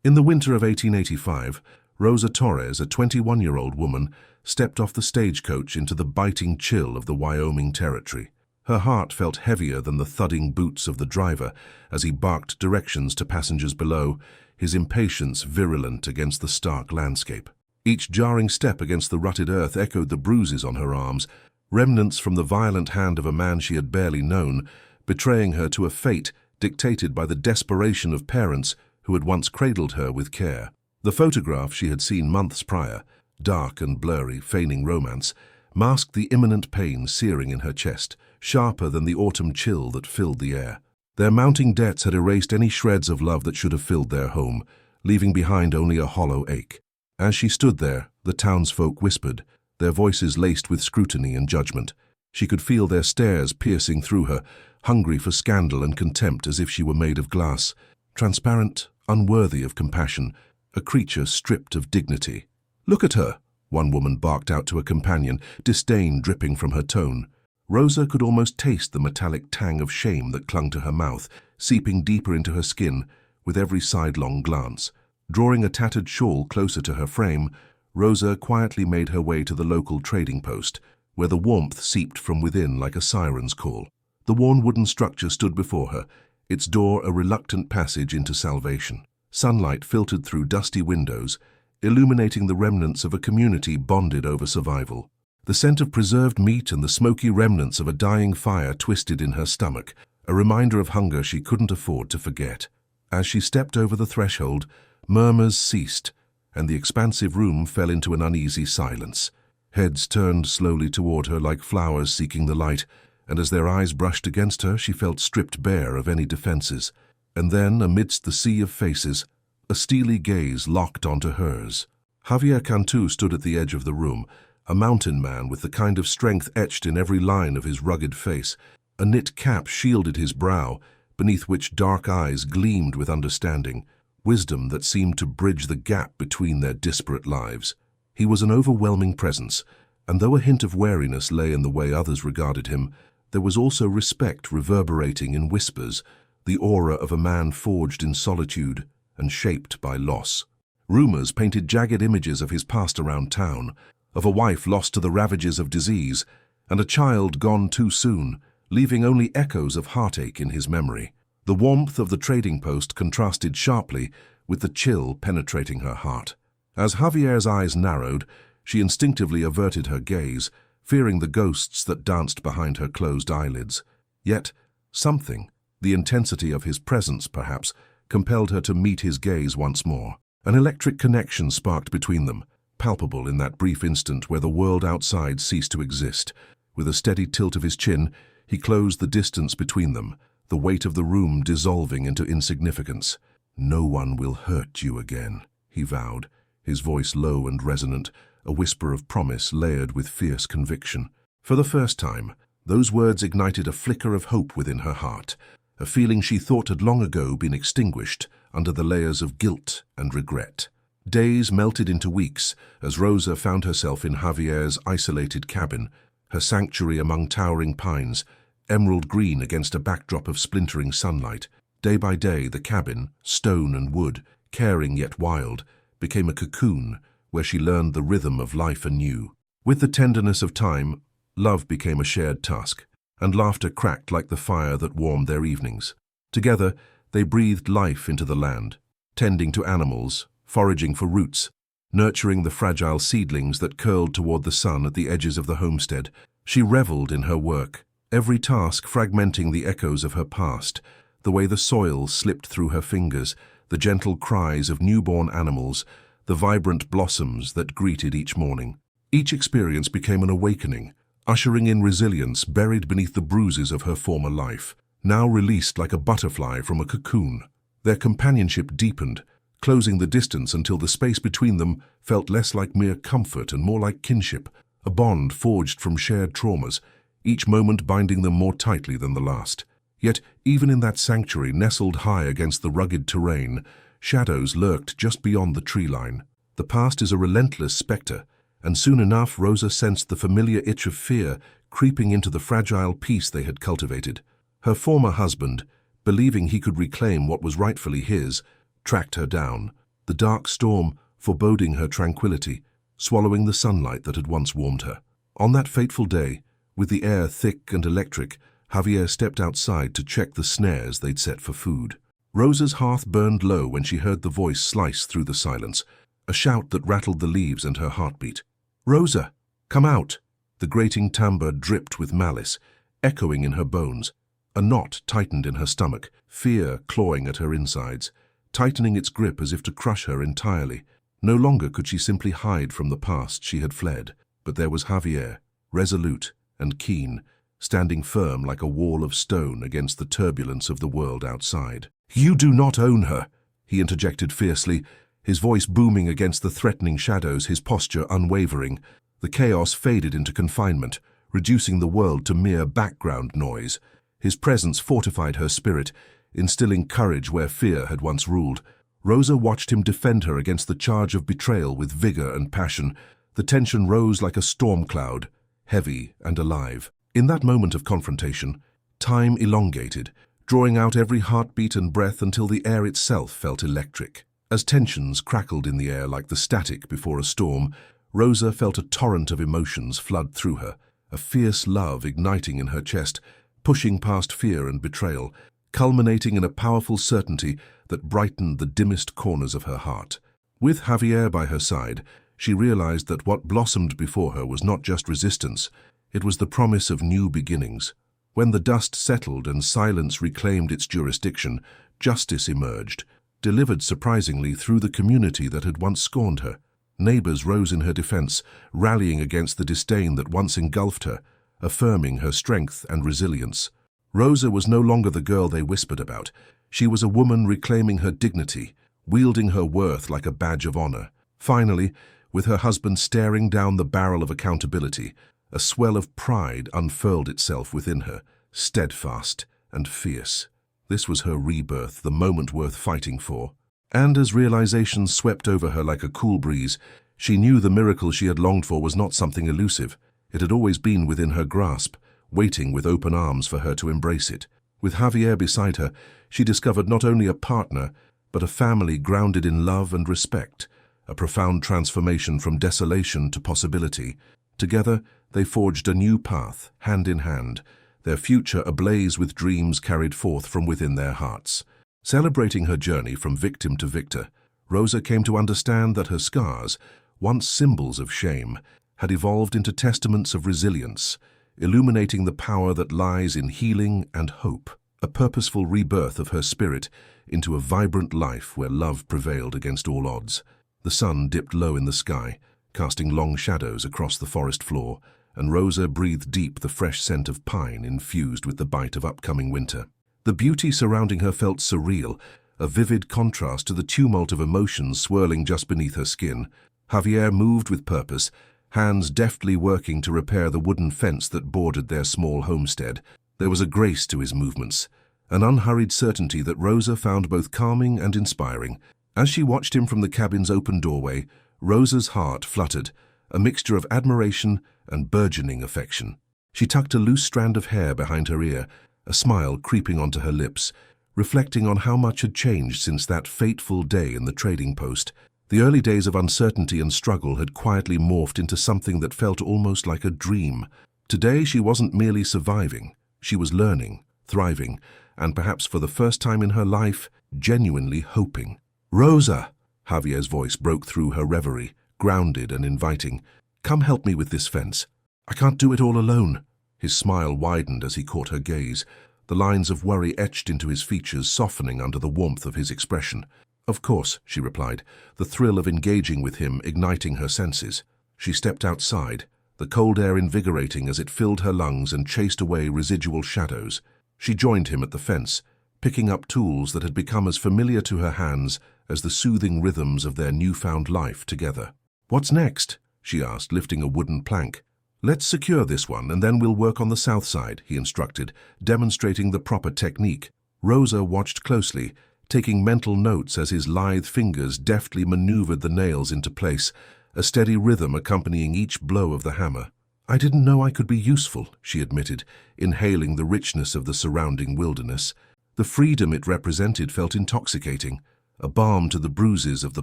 In the winter of 1885, Rosa Torres, a 21-year-old woman, stepped off the stagecoach into the biting chill of the Wyoming Territory. Her heart felt heavier than the thudding boots of the driver as he barked directions to passengers below, his impatience virulent against the stark landscape. Each jarring step against the rutted earth echoed the bruises on her arms, remnants from the violent hand of a man she had barely known, betraying her to a fate dictated by the desperation of parents who had once cradled her with care. The photograph she had seen months prior, dark and blurry, feigning romance, masked the imminent pain searing in her chest, sharper than the autumn chill that filled the air. Their mounting debts had erased any shreds of love that should have filled their home, leaving behind only a hollow ache. As she stood there, the townsfolk whispered, their voices laced with scrutiny and judgment. She could feel their stares piercing through her, hungry for scandal and contempt as if she were made of glass, transparent, unworthy of compassion, a creature stripped of dignity. "Look at her," one woman barked out to a companion, disdain dripping from her tone. Rosa could almost taste the metallic tang of shame that clung to her mouth, seeping deeper into her skin with every sidelong glance. Drawing a tattered shawl closer to her frame, Rosa quietly made her way to the local trading post, where the warmth seeped from within like a siren's call. The worn wooden structure stood before her, its door a reluctant passage into salvation. Sunlight filtered through dusty windows, illuminating the remnants of a community bonded over survival. The scent of preserved meat and the smoky remnants of a dying fire twisted in her stomach, a reminder of hunger she couldn't afford to forget. As she stepped over the threshold, murmurs ceased, and the expansive room fell into an uneasy silence. Heads turned slowly toward her like flowers seeking the light, and as their eyes brushed against her, she felt stripped bare of any defenses. And then, amidst the sea of faces, a steely gaze locked onto hers. Javier Cantu stood at the edge of the room, a mountain man with the kind of strength etched in every line of his rugged face. A knit cap shielded his brow, beneath which dark eyes gleamed with understanding, wisdom that seemed to bridge the gap between their disparate lives. He was an overwhelming presence, and though a hint of wariness lay in the way others regarded him, there was also respect reverberating in whispers, the aura of a man forged in solitude and shaped by loss. Rumors painted jagged images of his past around town, of a wife lost to the ravages of disease, and a child gone too soon, leaving only echoes of heartache in his memory. The warmth of the trading post contrasted sharply with the chill penetrating her heart. As Javier's eyes narrowed, she instinctively averted her gaze, fearing the ghosts that danced behind her closed eyelids. Yet, something, the intensity of his presence perhaps, compelled her to meet his gaze once more. An electric connection sparked between them, palpable in that brief instant where the world outside ceased to exist. With a steady tilt of his chin, he closed the distance between them, the weight of the room dissolving into insignificance. "No one will hurt you again," he vowed, his voice low and resonant, a whisper of promise layered with fierce conviction. For the first time, those words ignited a flicker of hope within her heart, a feeling she thought had long ago been extinguished under the layers of guilt and regret. Days melted into weeks as Rosa found herself in Javier's isolated cabin, her sanctuary among towering pines, emerald green against a backdrop of splintering sunlight. Day by day, the cabin, stone and wood, caring yet wild, became a cocoon where she learned the rhythm of life anew. With the tenderness of time, love became a shared task, and laughter cracked like the fire that warmed their evenings. Together, they breathed life into the land, tending to animals, foraging for roots, nurturing the fragile seedlings that curled toward the sun at the edges of the homestead. She reveled in her work, every task fragmenting the echoes of her past, the way the soil slipped through her fingers, the gentle cries of newborn animals, the vibrant blossoms that greeted each morning. Each experience became an awakening, ushering in resilience buried beneath the bruises of her former life, now released like a butterfly from a cocoon. Their companionship deepened, closing the distance until the space between them felt less like mere comfort and more like kinship, a bond forged from shared traumas, each moment binding them more tightly than the last. Yet, even in that sanctuary nestled high against the rugged terrain, shadows lurked just beyond the tree line. The past is a relentless spectre, and soon enough Rosa sensed the familiar itch of fear creeping into the fragile peace they had cultivated. Her former husband, believing he could reclaim what was rightfully his, tracked her down, the dark storm foreboding her tranquility, swallowing the sunlight that had once warmed her. On that fateful day, with the air thick and electric, Javier stepped outside to check the snares they'd set for food. Rosa's hearth burned low when she heard the voice slice through the silence, a shout that rattled the leaves and her heartbeat. "Rosa, come out!" The grating timbre dripped with malice, echoing in her bones. A knot tightened in her stomach, fear clawing at her insides, tightening its grip as if to crush her entirely. No longer could she simply hide from the past she had fled, but there was Javier, resolute and keen, standing firm like a wall of stone against the turbulence of the world outside. "You do not own her," he interjected fiercely, his voice booming against the threatening shadows, his posture unwavering. The chaos faded into confinement, reducing the world to mere background noise. His presence fortified her spirit, instilling courage where fear had once ruled. Rosa watched him defend her against the charge of betrayal with vigor and passion. The tension rose like a storm cloud, heavy and alive. In that moment of confrontation, time elongated, drawing out every heartbeat and breath until the air itself felt electric. As tensions crackled in the air like the static before a storm, Rosa felt a torrent of emotions flood through her, a fierce love igniting in her chest, pushing past fear and betrayal, culminating in a powerful certainty that brightened the dimmest corners of her heart. With Javier by her side, she realized that what blossomed before her was not just resistance, it was the promise of new beginnings. When the dust settled and silence reclaimed its jurisdiction, justice emerged, delivered surprisingly through the community that had once scorned her. Neighbors rose in her defense, rallying against the disdain that once engulfed her, affirming her strength and resilience. Rosa was no longer the girl they whispered about. She was a woman reclaiming her dignity, wielding her worth like a badge of honor. Finally, with her husband staring down the barrel of accountability, a swell of pride unfurled itself within her, steadfast and fierce. This was her rebirth, the moment worth fighting for. And as realization swept over her like a cool breeze, she knew the miracle she had longed for was not something elusive. It had always been within her grasp, waiting with open arms for her to embrace it. With Javier beside her, she discovered not only a partner, but a family grounded in love and respect, a profound transformation from desolation to possibility. Together, they forged a new path, hand in hand, their future ablaze with dreams carried forth from within their hearts. Celebrating her journey from victim to victor, Rosa came to understand that her scars, once symbols of shame, had evolved into testaments of resilience, illuminating the power that lies in healing and hope, a purposeful rebirth of her spirit into a vibrant life where love prevailed against all odds. The sun dipped low in the sky, casting long shadows across the forest floor, and Rosa breathed deep the fresh scent of pine infused with the bite of upcoming winter. The beauty surrounding her felt surreal, a vivid contrast to the tumult of emotions swirling just beneath her skin. Javier moved with purpose, hands deftly working to repair the wooden fence that bordered their small homestead. There was a grace to his movements, an unhurried certainty that Rosa found both calming and inspiring. As she watched him from the cabin's open doorway, Rosa's heart fluttered, a mixture of admiration and burgeoning affection. She tucked a loose strand of hair behind her ear, a smile creeping onto her lips, reflecting on how much had changed since that fateful day in the trading post. The early days of uncertainty and struggle had quietly morphed into something that felt almost like a dream. Today she wasn't merely surviving, she was learning, thriving, and perhaps for the first time in her life, genuinely hoping. "Rosa!" Javier's voice broke through her reverie, grounded and inviting. "Come help me with this fence. I can't do it all alone." His smile widened as he caught her gaze, the lines of worry etched into his features softening under the warmth of his expression. "Of course," she replied, the thrill of engaging with him igniting her senses. She stepped outside, the cold air invigorating as it filled her lungs and chased away residual shadows. She joined him at the fence, picking up tools that had become as familiar to her hands as the soothing rhythms of their newfound life together. "What's next?" she asked, lifting a wooden plank. "Let's secure this one, and then we'll work on the south side," he instructed, demonstrating the proper technique. Rosa watched closely, taking mental notes as his lithe fingers deftly maneuvered the nails into place, a steady rhythm accompanying each blow of the hammer. "I didn't know I could be useful," she admitted, inhaling the richness of the surrounding wilderness. The freedom it represented felt intoxicating, a balm to the bruises of the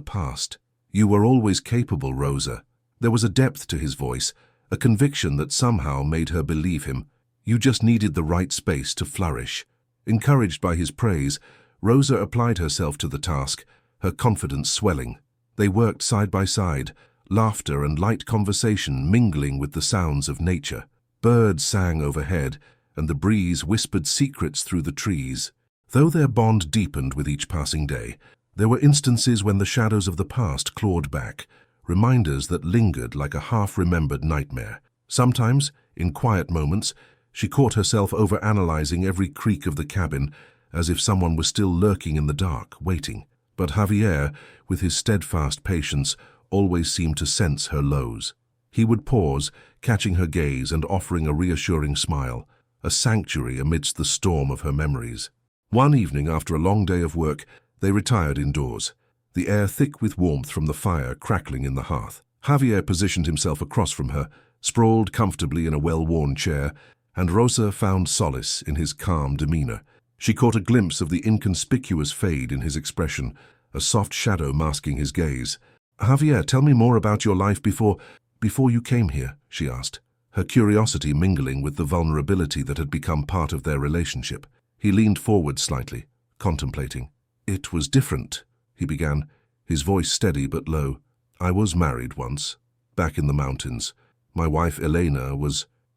past. "You were always capable, Rosa." There was a depth to his voice, a conviction that somehow made her believe him. "You just needed the right space to flourish." Encouraged by his praise, Rosa applied herself to the task, her confidence swelling. They worked side by side, laughter and light conversation mingling with the sounds of nature. Birds sang overhead, and the breeze whispered secrets through the trees. Though their bond deepened with each passing day, there were instances when the shadows of the past clawed back, reminders that lingered like a half-remembered nightmare. Sometimes, in quiet moments, she caught herself overanalyzing every creak of the cabin, as if someone was still lurking in the dark, waiting. But Javier, with his steadfast patience, always seemed to sense her lows. He would pause, catching her gaze and offering a reassuring smile, a sanctuary amidst the storm of her memories. One evening, after a long day of work, they retired indoors, the air thick with warmth from the fire crackling in the hearth. Javier positioned himself across from her, sprawled comfortably in a well-worn chair, and Rosa found solace in his calm demeanor. She caught a glimpse of the inconspicuous fade in his expression, a soft shadow masking his gaze. "Javier, tell me more about your life before you came here," she asked, her curiosity mingling with the vulnerability that had become part of their relationship. He leaned forward slightly, contemplating. "It was different," he began, his voice steady but low. "I was married once, back in the mountains. My wife Elena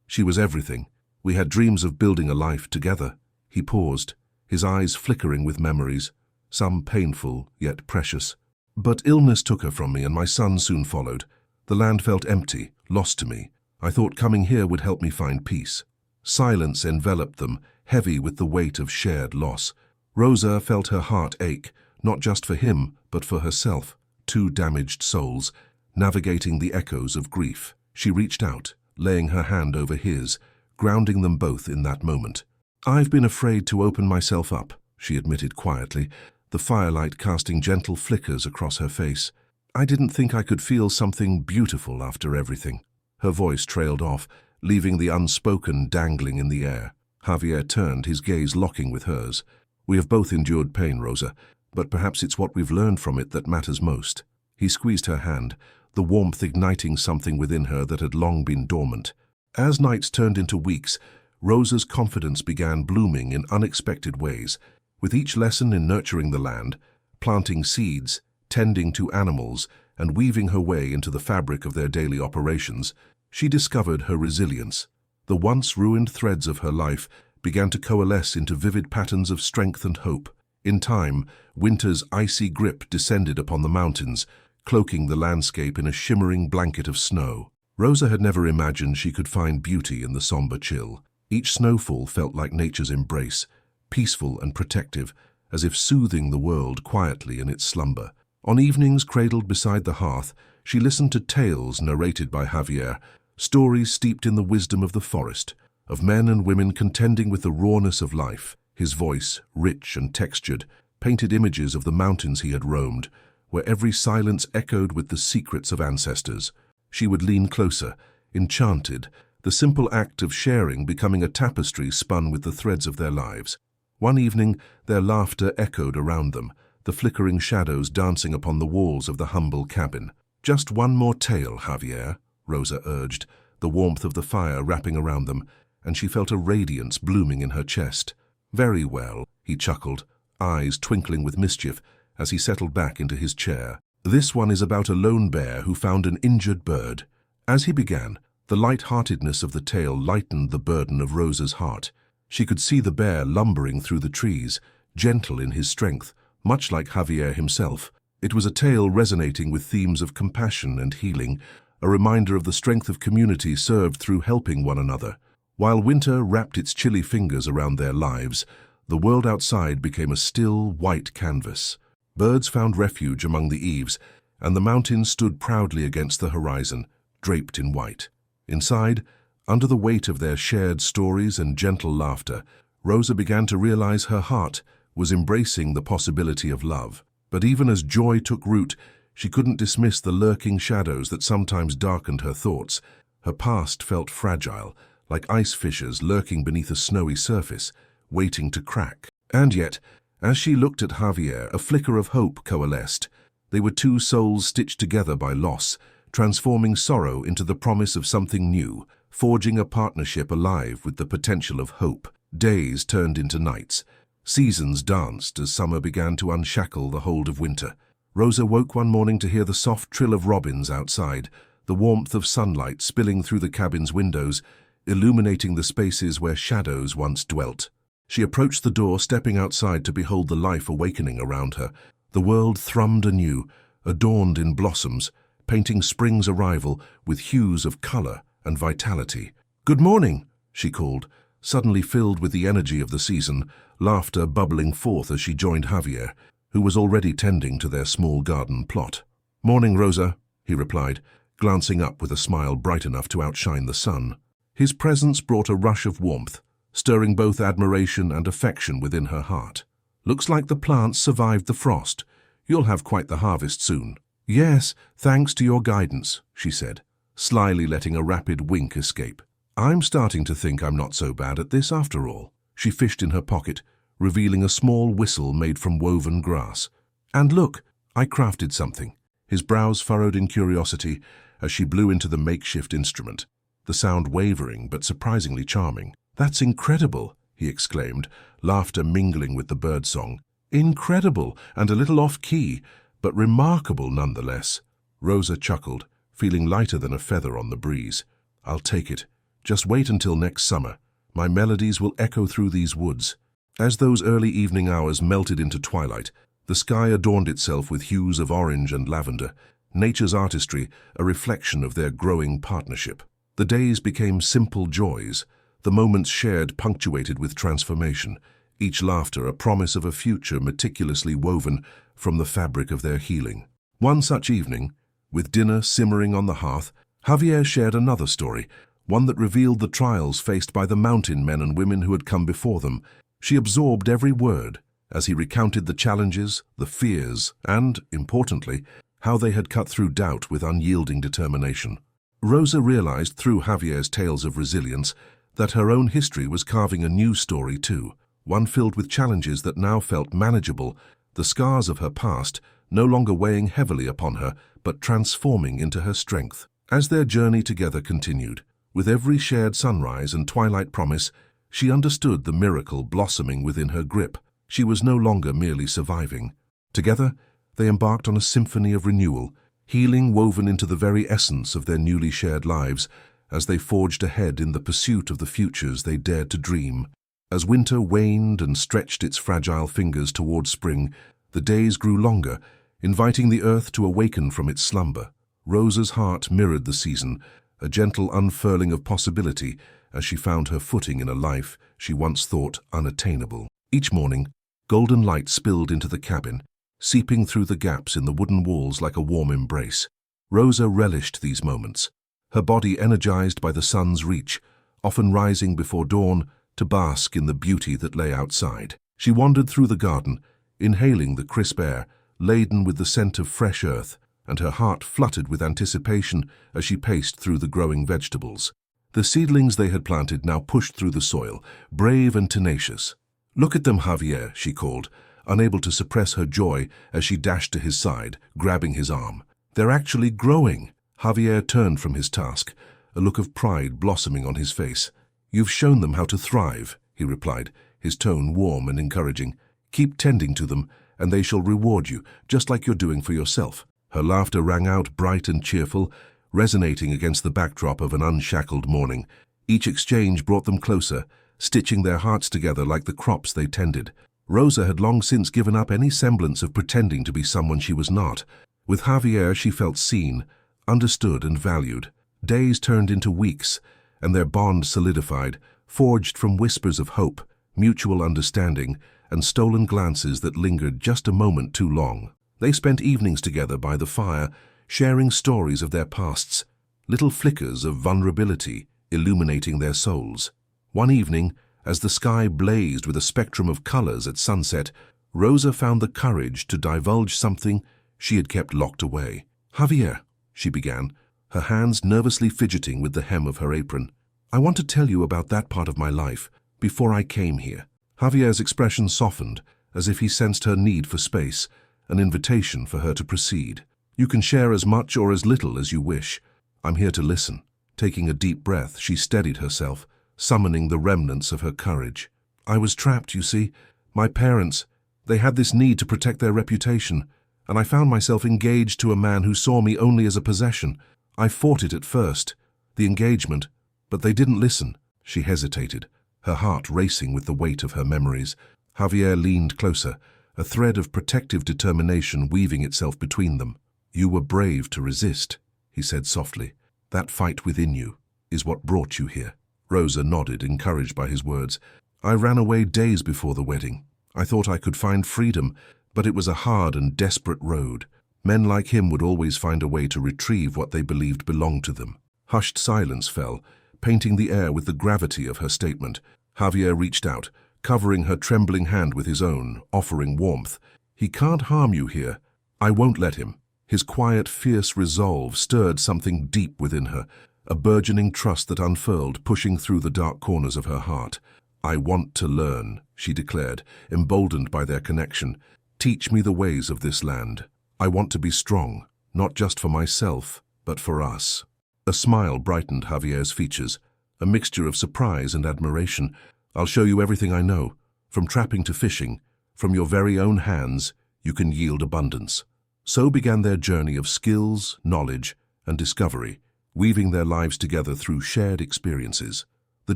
she was everything. We had dreams of building a life together." He paused, his eyes flickering with memories, some painful yet precious. "But illness took her from me, and my son soon followed. The land felt empty, lost to me. I thought coming here would help me find peace." Silence enveloped them, heavy with the weight of shared loss. Rosa felt her heart ache, not just for him, but for herself, two damaged souls, navigating the echoes of grief. She reached out, laying her hand over his, grounding them both in that moment. "I've been afraid to open myself up," she admitted quietly, the firelight casting gentle flickers across her face. "I didn't think I could feel something beautiful after everything." Her voice trailed off, leaving the unspoken dangling in the air. Javier turned, his gaze locking with hers. "We have both endured pain, Rosa, but perhaps it's what we've learned from it that matters most." He squeezed her hand, the warmth igniting something within her that had long been dormant. As nights turned into weeks, Rosa's confidence began blooming in unexpected ways. With each lesson in nurturing the land, planting seeds, tending to animals, and weaving her way into the fabric of their daily operations, she discovered her resilience. The once ruined threads of her life began to coalesce into vivid patterns of strength and hope. In time, winter's icy grip descended upon the mountains, cloaking the landscape in a shimmering blanket of snow. Rosa had never imagined she could find beauty in the somber chill. Each snowfall felt like nature's embrace, peaceful and protective, as if soothing the world quietly in its slumber. On evenings cradled beside the hearth, she listened to tales narrated by Javier, stories steeped in the wisdom of the forest, of men and women contending with the rawness of life. His voice, rich and textured, painted images of the mountains he had roamed, where every silence echoed with the secrets of ancestors. She would lean closer, enchanted, the simple act of sharing becoming a tapestry spun with the threads of their lives. One evening, their laughter echoed around them, the flickering shadows dancing upon the walls of the humble cabin. "Just one more tale, Javier," Rosa urged, the warmth of the fire wrapping around them, and she felt a radiance blooming in her chest. "Very well," he chuckled, eyes twinkling with mischief as he settled back into his chair. "This one is about a lone bear who found an injured bird." As he began, the light-heartedness of the tale lightened the burden of Rosa's heart. She could see the bear lumbering through the trees, gentle in his strength, much like Javier himself. It was a tale resonating with themes of compassion and healing, a reminder of the strength of community served through helping one another. While winter wrapped its chilly fingers around their lives, the world outside became a still, white canvas. Birds found refuge among the eaves, and the mountains stood proudly against the horizon, draped in white. Inside, under the weight of their shared stories and gentle laughter, Rosa began to realize her heart was embracing the possibility of love. But even as joy took root, she couldn't dismiss the lurking shadows that sometimes darkened her thoughts. Her past felt fragile, like ice fissures lurking beneath a snowy surface, waiting to crack. And yet, As she looked at Javier, a flicker of hope coalesced. They were two souls stitched together by loss, transforming sorrow into the promise of something new, forging a partnership alive with the potential of hope. Days turned into nights. Seasons danced as summer began to unshackle the hold of winter. Rosa woke one morning to hear the soft trill of robins outside, the warmth of sunlight spilling through the cabin's windows, illuminating the spaces where shadows once dwelt. She approached the door, stepping outside to behold the life awakening around her. The world thrummed anew, adorned in blossoms, painting spring's arrival with hues of color and vitality. "Good morning," she called, suddenly filled with the energy of the season, laughter bubbling forth as she joined Javier, who was already tending to their small garden plot. "Morning, Rosa," he replied, glancing up with a smile bright enough to outshine the sun. His presence brought a rush of warmth, stirring both admiration and affection within her heart. "Looks like the plants survived the frost. You'll have quite the harvest soon." "Yes, thanks to your guidance," she said, slyly letting a rapid wink escape. "I'm starting to think I'm not so bad at this after all." She fished in her pocket, revealing a small whistle made from woven grass. "And look, I crafted something." His brows furrowed in curiosity as she blew into the makeshift instrument, the sound wavering but surprisingly charming. "That's incredible," he exclaimed, laughter mingling with the birdsong. "Incredible and a little off-key, but remarkable nonetheless." Rosa chuckled, feeling lighter than a feather on the breeze. "I'll take it. Just wait until next summer. My melodies will echo through these woods." As those early evening hours melted into twilight, the sky adorned itself with hues of orange and lavender, nature's artistry a reflection of their growing partnership. The days became simple joys, the moments shared punctuated with transformation, each laughter a promise of a future meticulously woven from the fabric of their healing. One such evening, with dinner simmering on the hearth, Javier shared another story, one that revealed the trials faced by the mountain men and women who had come before them. She absorbed every word as he recounted the challenges, the fears, and, importantly, how they had cut through doubt with unyielding determination. Rosa realized through Javier's tales of resilience that her own history was carving a new story too, one filled with challenges that now felt manageable, the scars of her past no longer weighing heavily upon her but transforming into her strength. As their journey together continued, with every shared sunrise and twilight promise, she understood the miracle blossoming within her grip. She was no longer merely surviving. Together, they embarked on a symphony of renewal, healing woven into the very essence of their newly shared lives as they forged ahead in the pursuit of the futures they dared to dream. As winter waned and stretched its fragile fingers toward spring, the days grew longer, inviting the earth to awaken from its slumber. Rosa's heart mirrored the season, a gentle unfurling of possibility as she found her footing in a life she once thought unattainable. Each morning, golden light spilled into the cabin, seeping through the gaps in the wooden walls like a warm embrace. Rosa relished these moments, her body energized by the sun's reach, often rising before dawn to bask in the beauty that lay outside. She wandered through the garden, inhaling the crisp air, laden with the scent of fresh earth, and her heart fluttered with anticipation as she paced through the growing vegetables. The seedlings they had planted now pushed through the soil, brave and tenacious. "Look at them, Javier," she called, unable to suppress her joy as she dashed to his side, grabbing his arm. "They're actually growing." Javier turned from his task, a look of pride blossoming on his face. "You've shown them how to thrive," he replied, his tone warm and encouraging. "Keep tending to them, and they shall reward you, just like you're doing for yourself." Her laughter rang out bright and cheerful, resonating against the backdrop of an unshackled morning. Each exchange brought them closer, stitching their hearts together like the crops they tended. Rosa had long since given up any semblance of pretending to be someone she was not. With Javier she felt seen, understood and valued. Days turned into weeks, and their bond solidified, forged from whispers of hope, mutual understanding, and stolen glances that lingered just a moment too long. They spent evenings together by the fire, sharing stories of their pasts, little flickers of vulnerability illuminating their souls. One evening, as the sky blazed with a spectrum of colors at sunset, Rosa found the courage to divulge something she had kept locked away. "Javier," she began, her hands nervously fidgeting with the hem of her apron, "I want to tell you about that part of my life, before I came here." Javier's expression softened as if he sensed her need for space, an invitation for her to proceed. "You can share as much or as little as you wish. I'm here to listen." Taking a deep breath, she steadied herself, summoning the remnants of her courage. "I was trapped, you see. My parents, they had this need to protect their reputation, and I found myself engaged to a man who saw me only as a possession. I fought it at first, the engagement, but they didn't listen." She hesitated, her heart racing with the weight of her memories. Javier leaned closer, a thread of protective determination weaving itself between them. "You were brave to resist," he said softly. "That fight within you is what brought you here." Rosa nodded, encouraged by his words. "I ran away days before the wedding. I thought I could find freedom, but it was a hard and desperate road. Men like him would always find a way to retrieve what they believed belonged to them." Hushed silence fell, painting the air with the gravity of her statement. Javier reached out, covering her trembling hand with his own, offering warmth. "He can't harm you here. I won't let him." His quiet, fierce resolve stirred something deep within her, a burgeoning trust that unfurled, pushing through the dark corners of her heart. "I want to learn," she declared, emboldened by their connection. "Teach me the ways of this land. I want to be strong, not just for myself, but for us." A smile brightened Javier's features, a mixture of surprise and admiration. "I'll show you everything I know. From trapping to fishing, from your very own hands, you can yield abundance." So began their journey of skills, knowledge, and discovery, weaving their lives together through shared experiences. The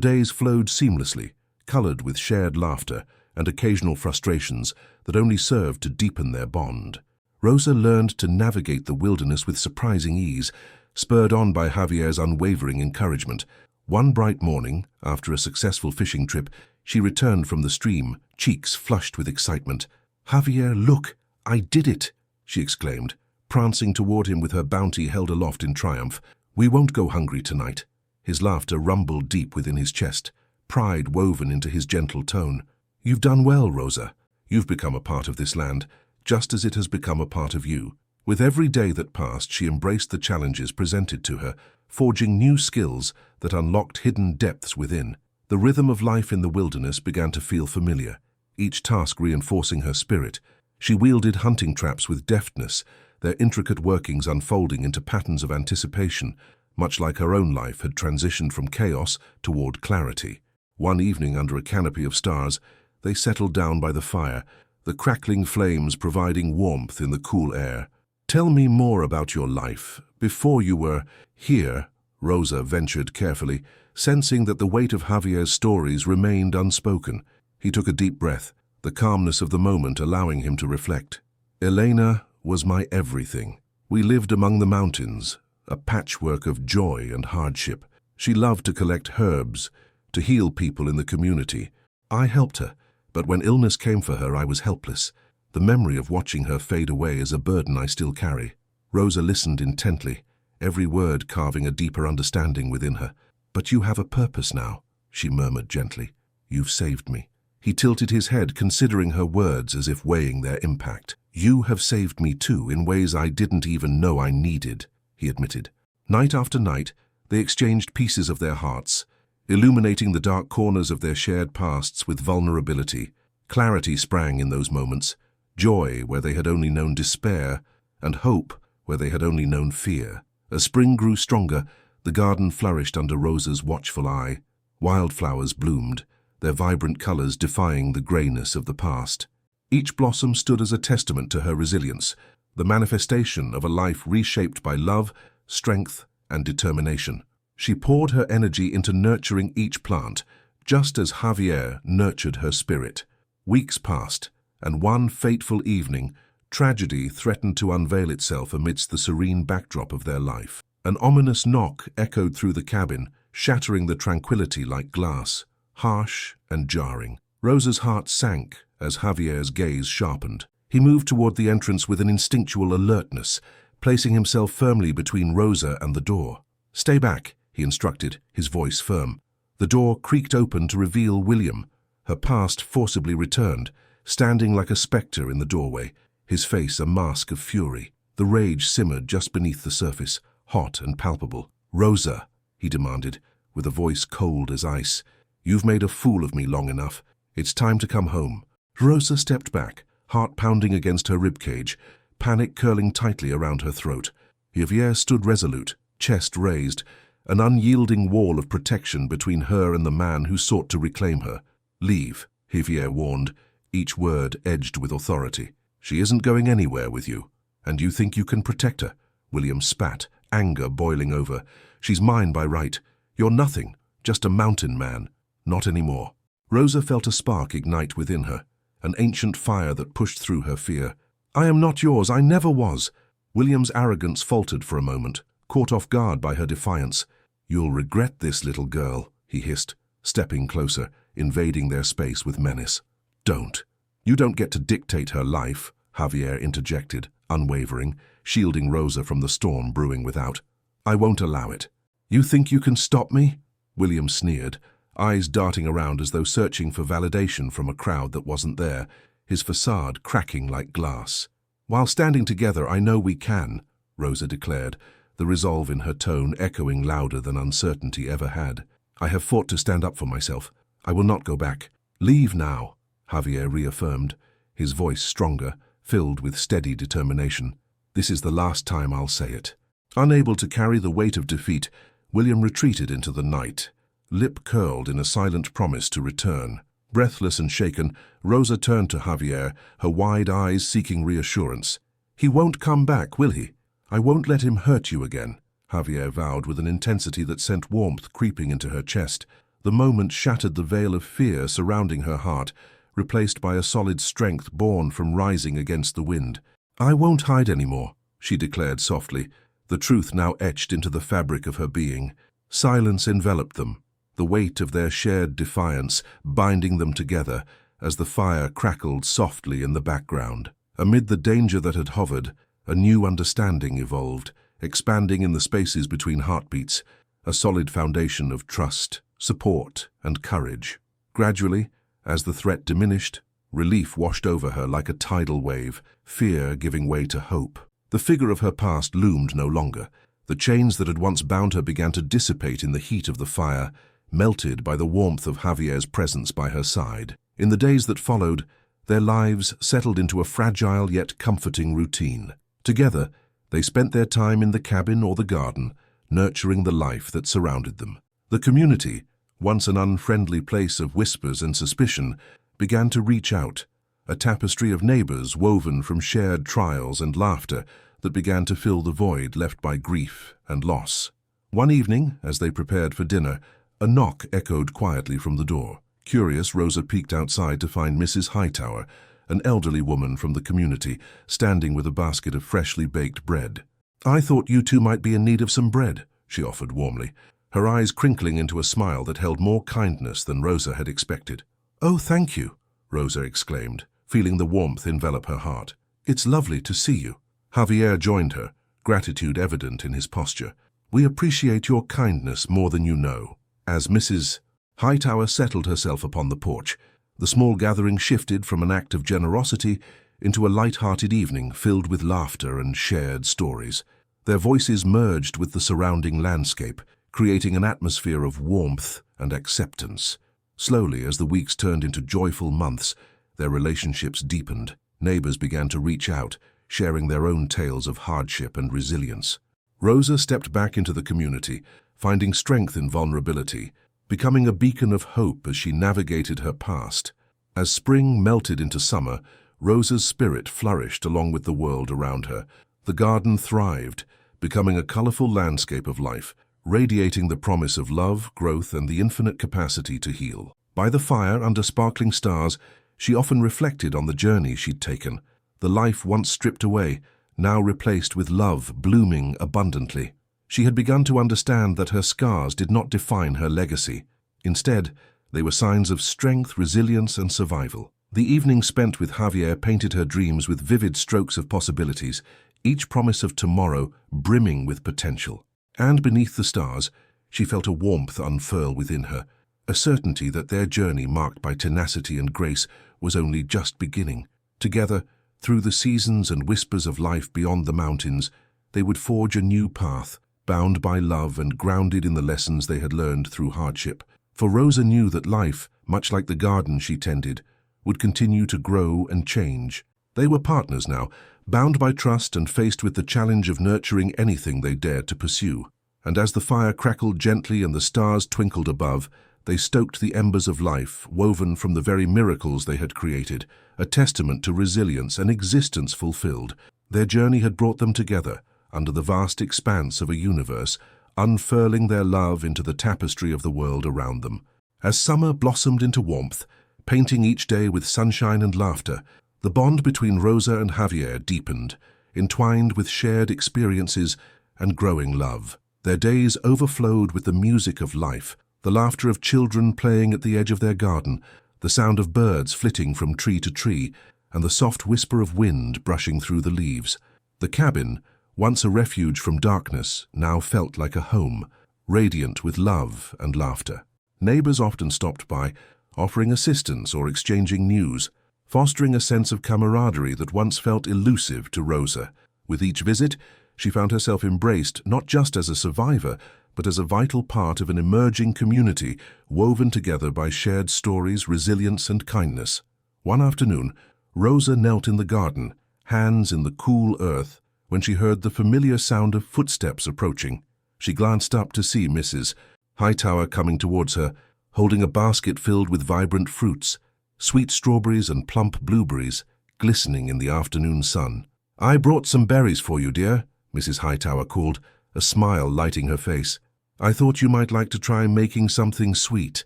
days flowed seamlessly, colored with shared laughter and occasional frustrations that only served to deepen their bond. Rosa learned to navigate the wilderness with surprising ease, spurred on by Javier's unwavering encouragement. One bright morning, after a successful fishing trip, she returned from the stream, cheeks flushed with excitement. "Javier, look, I did it!" she exclaimed, prancing toward him with her bounty held aloft in triumph. "We won't go hungry tonight." His laughter rumbled deep within his chest, pride woven into his gentle tone. "You've done well, Rosa. You've become a part of this land, just as it has become a part of you." With every day that passed, she embraced the challenges presented to her, forging new skills that unlocked hidden depths within. The rhythm of life in the wilderness began to feel familiar, each task reinforcing her spirit. She wielded hunting traps with deftness, their intricate workings unfolding into patterns of anticipation, much like her own life had transitioned from chaos toward clarity. One evening, under a canopy of stars, they settled down by the fire, the crackling flames providing warmth in the cool air. "Tell me more about your life. Before you were here," Rosa ventured carefully, sensing that the weight of Javier's stories remained unspoken. He took a deep breath, the calmness of the moment allowing him to reflect. "Elena was my everything. We lived among the mountains, a patchwork of joy and hardship. She loved to collect herbs, to heal people in the community. I helped her, but when illness came for her, I was helpless. The memory of watching her fade away is a burden I still carry." Rosa listened intently, every word carving a deeper understanding within her. "But you have a purpose now," she murmured gently. "You've saved me." He tilted his head, considering her words as if weighing their impact. "You have saved me too, in ways I didn't even know I needed," he admitted. Night after night, they exchanged pieces of their hearts, illuminating the dark corners of their shared pasts with vulnerability. Clarity sprang in those moments, joy where they had only known despair, and hope where they had only known fear. As spring grew stronger, the garden flourished under Rosa's watchful eye. Wildflowers bloomed, their vibrant colors defying the grayness of the past. Each blossom stood as a testament to her resilience, the manifestation of a life reshaped by love, strength, and determination. She poured her energy into nurturing each plant, just as Javier nurtured her spirit. Weeks passed, and one fateful evening, tragedy threatened to unveil itself amidst the serene backdrop of their life. An ominous knock echoed through the cabin, shattering the tranquility like glass, harsh and jarring. Rosa's heart sank as Javier's gaze sharpened. He moved toward the entrance with an instinctual alertness, placing himself firmly between Rosa and the door. "Stay back," he instructed, his voice firm. The door creaked open to reveal William, her past forcibly returned, standing like a specter in the doorway, his face a mask of fury. The rage simmered just beneath the surface, hot and palpable. "Rosa," he demanded, with a voice cold as ice, "you've made a fool of me long enough. It's time to come home." Rosa stepped back, heart pounding against her ribcage, panic curling tightly around her throat. Javier stood resolute, chest raised, an unyielding wall of protection between her and the man who sought to reclaim her. "Leave," Javier warned, each word edged with authority. "She isn't going anywhere with you. And you think you can protect her?" William spat, anger boiling over. "She's mine by right. You're nothing, just a mountain man. Not anymore." Rosa felt a spark ignite within her, an ancient fire that pushed through her fear. "I am not yours, I never was." William's arrogance faltered for a moment, caught off guard by her defiance. "You'll regret this, little girl," he hissed, stepping closer, invading their space with menace. "Don't. You don't get to dictate her life," Javier interjected, unwavering, shielding Rosa from the storm brewing without. "I won't allow it." "You think you can stop me?" William sneered, eyes darting around as though searching for validation from a crowd that wasn't there, his facade cracking like glass. "While standing together, I know we can," Rosa declared, the resolve in her tone echoing louder than uncertainty ever had. "I have fought to stand up for myself. I will not go back." "Leave now," Javier reaffirmed, his voice stronger, filled with steady determination. "This is the last time I'll say it." Unable to carry the weight of defeat, William retreated into the night, lip curled in a silent promise to return. Breathless and shaken, Rosa turned to Javier, her wide eyes seeking reassurance. "He won't come back, will he? I won't let him hurt you again," Javier vowed with an intensity that sent warmth creeping into her chest. The moment shattered the veil of fear surrounding her heart, replaced by a solid strength born from rising against the wind. "I won't hide anymore," she declared softly, the truth now etched into the fabric of her being. Silence enveloped them, the weight of their shared defiance binding them together as the fire crackled softly in the background. Amid the danger that had hovered, a new understanding evolved, expanding in the spaces between heartbeats, a solid foundation of trust, support, and courage. Gradually, as the threat diminished, relief washed over her like a tidal wave, fear giving way to hope. The figure of her past loomed no longer. The chains that had once bound her began to dissipate in the heat of the fire, melted by the warmth of Javier's presence by her side. In the days that followed, their lives settled into a fragile yet comforting routine. Together, they spent their time in the cabin or the garden, nurturing the life that surrounded them. The community, once an unfriendly place of whispers and suspicion, began to reach out, a tapestry of neighbors woven from shared trials and laughter that began to fill the void left by grief and loss. One evening, as they prepared for dinner, a knock echoed quietly from the door. Curious, Rosa peeked outside to find Mrs. Hightower, an elderly woman from the community, standing with a basket of freshly baked bread. "I thought you two might be in need of some bread," she offered warmly, her eyes crinkling into a smile that held more kindness than Rosa had expected. "Oh, thank you," Rosa exclaimed, feeling the warmth envelop her heart. "It's lovely to see you." Javier joined her, gratitude evident in his posture. "We appreciate your kindness more than you know." As Mrs. Hightower settled herself upon the porch, the small gathering shifted from an act of generosity into a light-hearted evening filled with laughter and shared stories. Their voices merged with the surrounding landscape, creating an atmosphere of warmth and acceptance. Slowly, as the weeks turned into joyful months, their relationships deepened. Neighbors began to reach out, sharing their own tales of hardship and resilience. Rosa stepped back into the community, finding strength in vulnerability, becoming a beacon of hope as she navigated her past. As spring melted into summer, Rosa's spirit flourished along with the world around her. The garden thrived, becoming a colorful landscape of life, radiating the promise of love, growth, and the infinite capacity to heal. By the fire, under sparkling stars, she often reflected on the journey she'd taken, the life once stripped away, now replaced with love blooming abundantly. She had begun to understand that her scars did not define her legacy. Instead, they were signs of strength, resilience, and survival. The evening spent with Javier painted her dreams with vivid strokes of possibilities, each promise of tomorrow brimming with potential. And beneath the stars, she felt a warmth unfurl within her, a certainty that their journey, marked by tenacity and grace, was only just beginning. Together, through the seasons and whispers of life beyond the mountains, they would forge a new path, bound by love and grounded in the lessons they had learned through hardship. For Rosa knew that life, much like the garden she tended, would continue to grow and change. They were partners now, bound by trust and faced with the challenge of nurturing anything they dared to pursue. And as the fire crackled gently and the stars twinkled above, they stoked the embers of life, woven from the very miracles they had created, a testament to resilience and existence fulfilled. Their journey had brought them together, under the vast expanse of a universe, unfurling their love into the tapestry of the world around them. As summer blossomed into warmth, painting each day with sunshine and laughter, the bond between Rosa and Javier deepened, entwined with shared experiences and growing love. Their days overflowed with the music of life, the laughter of children playing at the edge of their garden, the sound of birds flitting from tree to tree, and the soft whisper of wind brushing through the leaves. The cabin, once a refuge from darkness, now felt like a home, radiant with love and laughter. Neighbors often stopped by, offering assistance or exchanging news, fostering a sense of camaraderie that once felt elusive to Rosa. With each visit, she found herself embraced not just as a survivor, but as a vital part of an emerging community woven together by shared stories, resilience, and kindness. One afternoon, Rosa knelt in the garden, hands in the cool earth, when she heard the familiar sound of footsteps approaching. She glanced up to see Mrs. Hightower coming towards her, holding a basket filled with vibrant fruits, sweet strawberries and plump blueberries, glistening in the afternoon sun. "I brought some berries for you, dear," Mrs. Hightower called, a smile lighting her face. "I thought you might like to try making something sweet."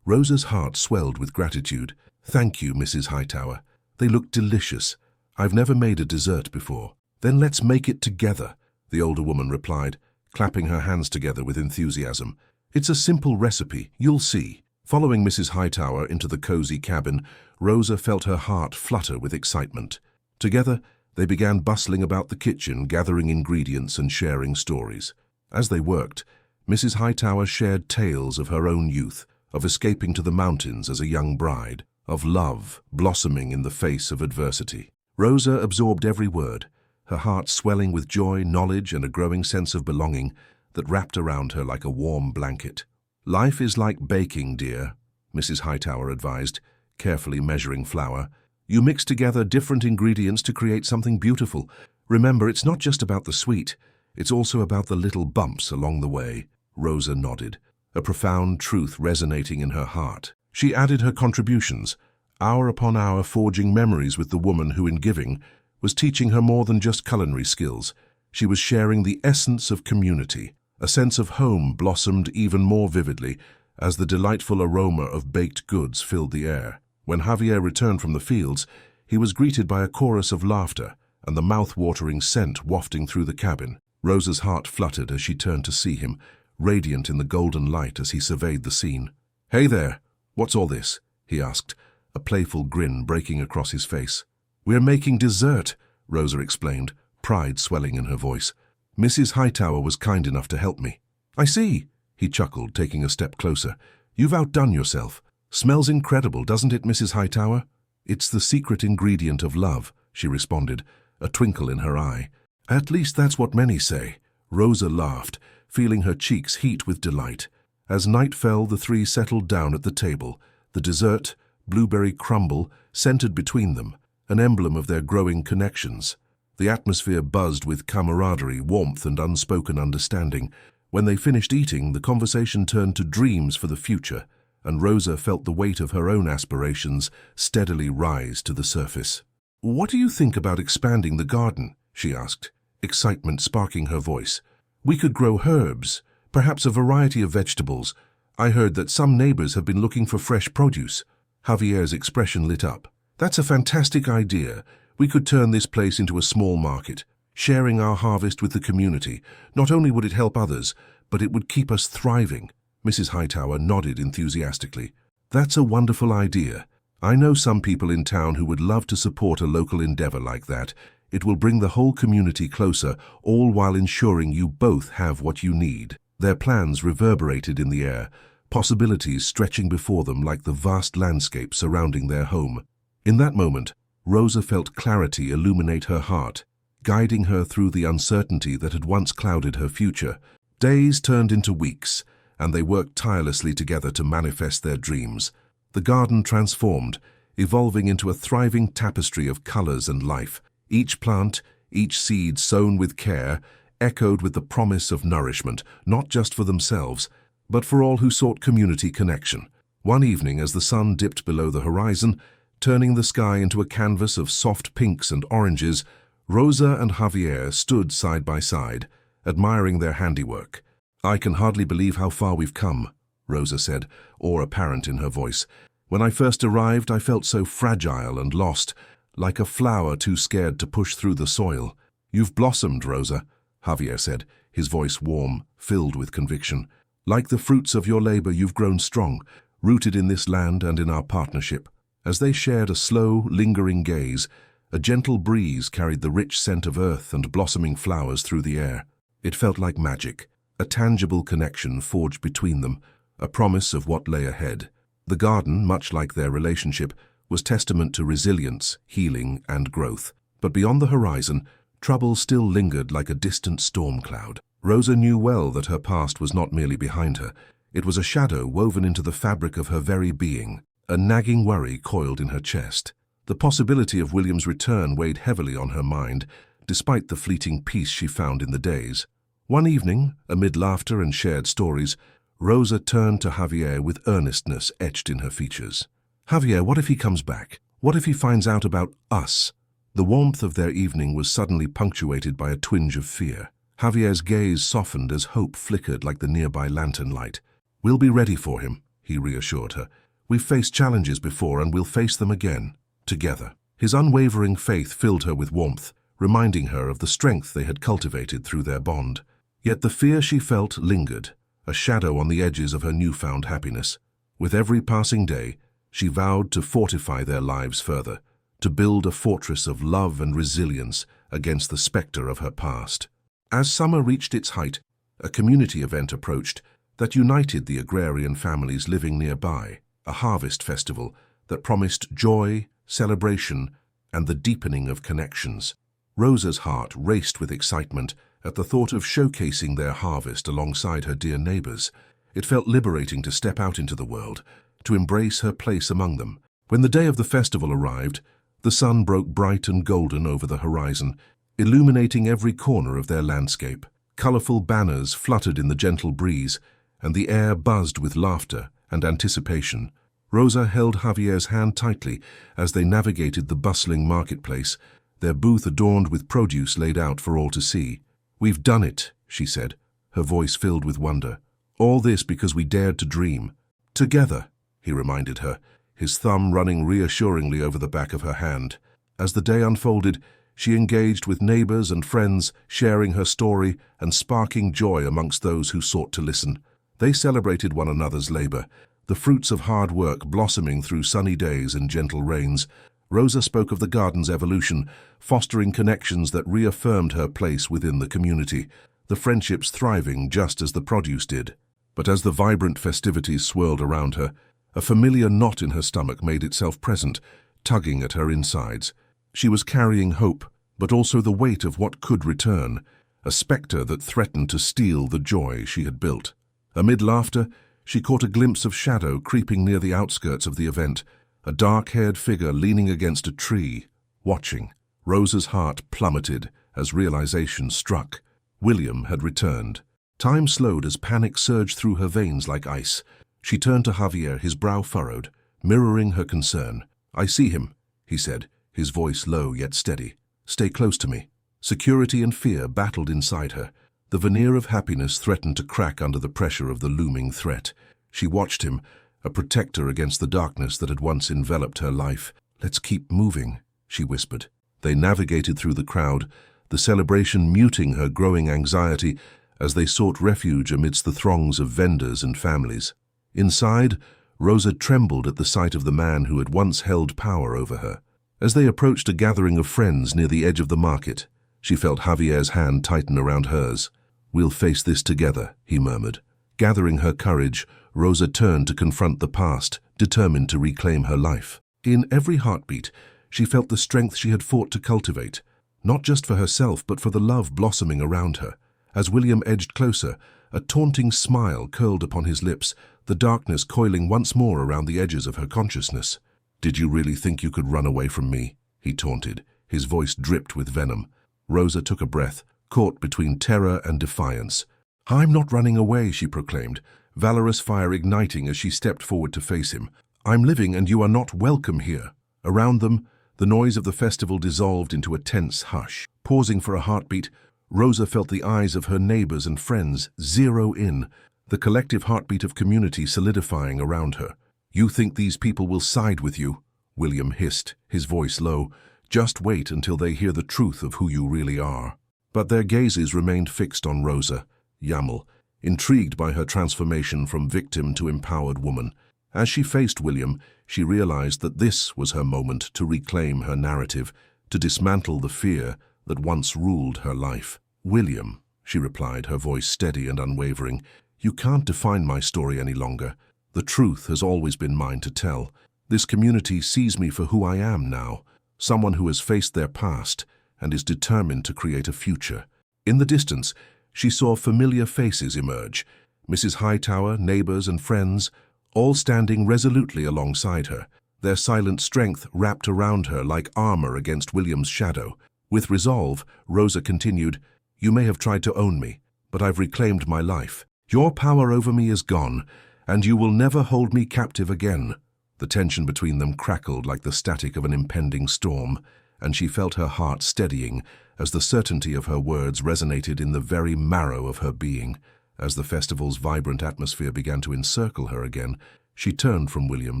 Rosa's heart swelled with gratitude. "Thank you, Mrs. Hightower. They look delicious. I've never made a dessert before." "Then let's make it together," the older woman replied, clapping her hands together with enthusiasm. "It's a simple recipe, you'll see." Following Mrs. Hightower into the cozy cabin, Rosa felt her heart flutter with excitement. Together, they began bustling about the kitchen, gathering ingredients and sharing stories. As they worked, Mrs. Hightower shared tales of her own youth, of escaping to the mountains as a young bride, of love blossoming in the face of adversity. Rosa absorbed every word, her heart swelling with joy, knowledge, and a growing sense of belonging that wrapped around her like a warm blanket. "Life is like baking, dear," Mrs. Hightower advised, carefully measuring flour. "You mix together different ingredients to create something beautiful. Remember, it's not just about the sweet, it's also about the little bumps along the way." Rosa nodded, a profound truth resonating in her heart. She added her contributions, hour upon hour forging memories with the woman who, in giving, was teaching her more than just culinary skills. She was sharing the essence of community. A sense of home blossomed even more vividly as the delightful aroma of baked goods filled the air. When Javier returned from the fields, he was greeted by a chorus of laughter and the mouth-watering scent wafting through the cabin. Rosa's heart fluttered as she turned to see him, radiant in the golden light as he surveyed the scene. "Hey there, what's all this?" he asked, a playful grin breaking across his face. "We're making dessert," Rosa explained, pride swelling in her voice. "Mrs. Hightower was kind enough to help me." "I see," he chuckled, taking a step closer. "You've outdone yourself. Smells incredible, doesn't it, Mrs. Hightower?" "It's the secret ingredient of love," she responded, a twinkle in her eye. "At least that's what many say." Rosa laughed, feeling her cheeks heat with delight. As night fell, the three settled down at the table, the dessert, blueberry crumble, centered between them, an emblem of their growing connections. The atmosphere buzzed with camaraderie, warmth, and unspoken understanding. When they finished eating, the conversation turned to dreams for the future, and Rosa felt the weight of her own aspirations steadily rise to the surface. "What do you think about expanding the garden?" she asked, excitement sparking her voice. "We could grow herbs, perhaps a variety of vegetables. I heard that some neighbors have been looking for fresh produce." Javier's expression lit up. "That's a fantastic idea. We could turn this place into a small market, sharing our harvest with the community. Not only would it help others, but it would keep us thriving." Mrs. Hightower nodded enthusiastically. "That's a wonderful idea. I know some people in town who would love to support a local endeavor like that. It will bring the whole community closer, all while ensuring you both have what you need." Their plans reverberated in the air, possibilities stretching before them like the vast landscape surrounding their home. In that moment, Rosa felt clarity illuminate her heart, guiding her through the uncertainty that had once clouded her future. Days turned into weeks, and they worked tirelessly together to manifest their dreams. The garden transformed, evolving into a thriving tapestry of colors and life. Each plant, each seed sown with care, echoed with the promise of nourishment, not just for themselves, but for all who sought community connection. One evening, as the sun dipped below the horizon, turning the sky into a canvas of soft pinks and oranges, Rosa and Javier stood side by side, admiring their handiwork. "I can hardly believe how far we've come," Rosa said, awe apparent in her voice. "When I first arrived, I felt so fragile and lost, like a flower too scared to push through the soil." "You've blossomed, Rosa," Javier said, his voice warm, filled with conviction. "Like the fruits of your labor, you've grown strong, rooted in this land and in our partnership." As they shared a slow, lingering gaze, a gentle breeze carried the rich scent of earth and blossoming flowers through the air. It felt like magic, a tangible connection forged between them, a promise of what lay ahead. The garden, much like their relationship, was testament to resilience, healing, and growth. But beyond the horizon, trouble still lingered like a distant storm cloud. Rosa knew well that her past was not merely behind her. It was a shadow woven into the fabric of her very being. A nagging worry coiled in her chest. The possibility of William's return weighed heavily on her mind, despite the fleeting peace she found in the days. One evening, amid laughter and shared stories, Rosa turned to Javier with earnestness etched in her features. "Javier, what if he comes back? What if he finds out about us?" The warmth of their evening was suddenly punctuated by a twinge of fear. Javier's gaze softened as hope flickered like the nearby lantern light. "We'll be ready for him," he reassured her. "We've faced challenges before and we'll face them again, together." His unwavering faith filled her with warmth, reminding her of the strength they had cultivated through their bond. Yet the fear she felt lingered, a shadow on the edges of her newfound happiness. With every passing day, she vowed to fortify their lives further, to build a fortress of love and resilience against the specter of her past. As summer reached its height, a community event approached that united the agrarian families living nearby, a harvest festival that promised joy, celebration, and the deepening of connections. Rosa's heart raced with excitement at the thought of showcasing their harvest alongside her dear neighbors. It felt liberating to step out into the world, to embrace her place among them. When the day of the festival arrived, the sun broke bright and golden over the horizon, illuminating every corner of their landscape. Colorful banners fluttered in the gentle breeze, and the air buzzed with laughter and anticipation. Rosa held Javier's hand tightly as they navigated the bustling marketplace, their booth adorned with produce laid out for all to see. "We've done it," she said, her voice filled with wonder. "All this because we dared to dream. Together," he reminded her, his thumb running reassuringly over the back of her hand. As the day unfolded, she engaged with neighbors and friends, sharing her story and sparking joy amongst those who sought to listen. They celebrated one another's labor, the fruits of hard work blossoming through sunny days and gentle rains. Rosa spoke of the garden's evolution, fostering connections that reaffirmed her place within the community, the friendships thriving just as the produce did. But as the vibrant festivities swirled around her, a familiar knot in her stomach made itself present, tugging at her insides. She was carrying hope, but also the weight of what could return, a specter that threatened to steal the joy she had built. Amid laughter, she caught a glimpse of shadow creeping near the outskirts of the event, a dark-haired figure leaning against a tree, watching. Rosa's heart plummeted as realization struck. William had returned. Time slowed as panic surged through her veins like ice. She turned to Javier, his brow furrowed, mirroring her concern. "I see him," he said, his voice low yet steady. "Stay close to me." Security and fear battled inside her. The veneer of happiness threatened to crack under the pressure of the looming threat. She watched him, a protector against the darkness that had once enveloped her life. "Let's keep moving," she whispered. They navigated through the crowd, the celebration muting her growing anxiety as they sought refuge amidst the throngs of vendors and families. Inside, Rosa trembled at the sight of the man who had once held power over her. As they approached a gathering of friends near the edge of the market, she felt Javier's hand tighten around hers. "We'll face this together," he murmured. Gathering her courage, Rosa turned to confront the past, determined to reclaim her life. In every heartbeat, she felt the strength she had fought to cultivate, not just for herself but for the love blossoming around her. As William edged closer, a taunting smile curled upon his lips, the darkness coiling once more around the edges of her consciousness. Did you really think you could run away from me? He taunted. His voice dripped with venom. Rosa took a breath, caught between terror and defiance. I'm not running away, she proclaimed, valorous fire igniting as she stepped forward to face him. I'm living and you are not welcome here. Around them, the noise of the festival dissolved into a tense hush. Pausing for a heartbeat, Rosa felt the eyes of her neighbors and friends zero in, the collective heartbeat of community solidifying around her. You think these people will side with you? William hissed, his voice low. Just wait until they hear the truth of who you really are. But their gazes remained fixed on Rosa, Yamal, intrigued by her transformation from victim to empowered woman. As she faced William, she realized that this was her moment to reclaim her narrative, to dismantle the fear that once ruled her life. William, she replied, her voice steady and unwavering, you can't define my story any longer. The truth has always been mine to tell. This community sees me for who I am now, someone who has faced their past and is determined to create a future. In the distance, she saw familiar faces emerge, Mrs. Hightower, neighbors and friends, all standing resolutely alongside her, their silent strength wrapped around her like armor against William's shadow. With resolve, Rosa continued, You may have tried to own me, but I've reclaimed my life. Your power over me is gone, and you will never hold me captive again. The tension between them crackled like the static of an impending storm, and she felt her heart steadying as the certainty of her words resonated in the very marrow of her being. As the festival's vibrant atmosphere began to encircle her again, she turned from William,